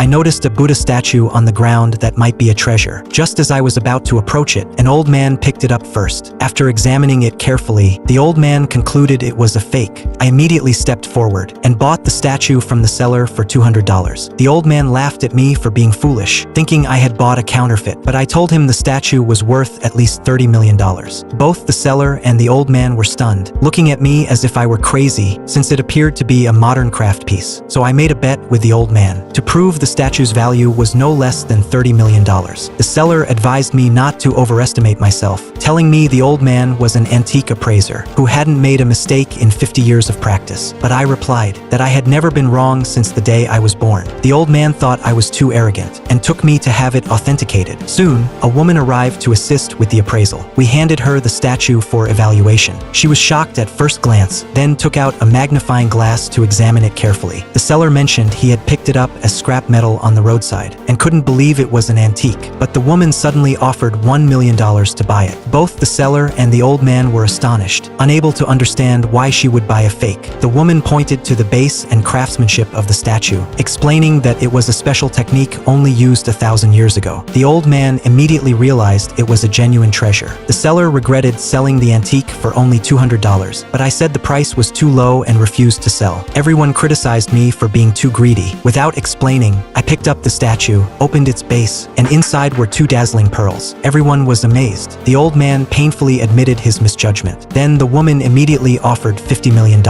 I noticed a Buddha statue on the ground that might be a treasure. Just as I was about to approach it, an old man picked it up first. After examining it carefully, the old man concluded it was a fake. I immediately stepped forward and bought the statue from the seller for $200. The old man laughed at me for being foolish, thinking I had bought a counterfeit, but I told him the statue was worth at least $30 million. Both the seller and the old man were stunned, looking at me as if I were crazy, since it appeared to be a modern craft piece. So I made a bet with the old man to prove the statue's value was no less than $30 million. The seller advised me not to overestimate myself, telling me the old man was an antique appraiser who hadn't made a mistake in 50 years of practice. But I replied that I had never been wrong since the day I was born. The old man thought I was too arrogant and took me to have it authenticated. Soon, a woman arrived to assist with the appraisal. We handed her the statue for evaluation. She was shocked at first glance, then took out a magnifying glass to examine it carefully. The seller mentioned he had picked it up as scrap metal on the roadside and couldn't believe it was an antique, but the woman suddenly offered $1 million to buy it. Both the seller and the old man were astonished, unable to understand why she would buy a fake. The woman pointed to the base and craftsmanship of the statue, explaining that it was a special technique only used 1,000 years ago. The old man immediately realized it was a genuine treasure. The seller regretted selling the antique for only $200, but I said the price was too low and refused to sell. Everyone criticized me for being too greedy. Without explaining, I picked up the statue, opened its base, and inside were 2 dazzling pearls. Everyone was amazed. The old man painfully admitted his misjudgment. Then the woman immediately offered $50 million.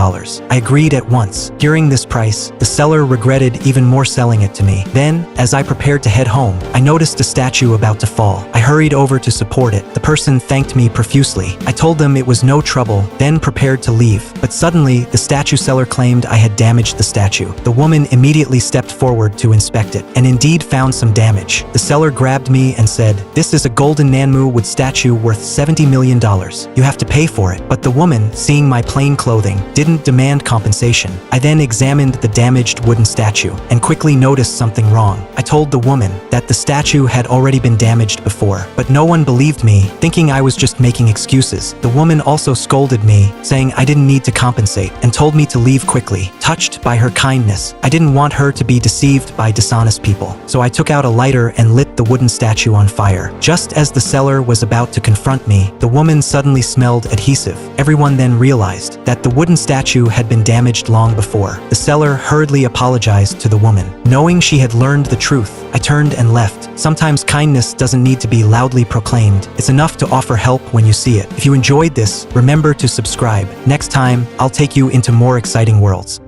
I agreed at once. Hearing this price, the seller regretted even more selling it to me. Then, as I prepared to head home, I noticed a statue about to fall. I hurried over to support it. The person thanked me profusely. I told them it was no trouble, then prepared to leave. But suddenly, the statue seller claimed I had damaged the statue. The woman immediately stepped forward to inspect it, and indeed found some damage. The seller grabbed me and said, "This is a golden Nanmu wood statue worth $70 million. You have to pay for it." But the woman, seeing my plain clothing, didn't demand compensation. I then examined the damaged wooden statue and quickly noticed something wrong. I told the woman that the statue had already been damaged before, but no one believed me, thinking I was just making excuses. The woman also scolded me, saying I didn't need to compensate, and told me to leave quickly. Touched by her kindness, I didn't want her to be deceived by dishonest people, so I took out a lighter and lit the wooden statue on fire. Just as the seller was about to confront me, the woman suddenly smelled adhesive. Everyone then realized that the wooden statue had been damaged long before. The seller hurriedly apologized to the woman. Knowing she had learned the truth, I turned and left. Sometimes kindness doesn't need to be loudly proclaimed. It's enough to offer help when you see it. If you enjoyed this, remember to subscribe. Next time, I'll take you into more exciting worlds.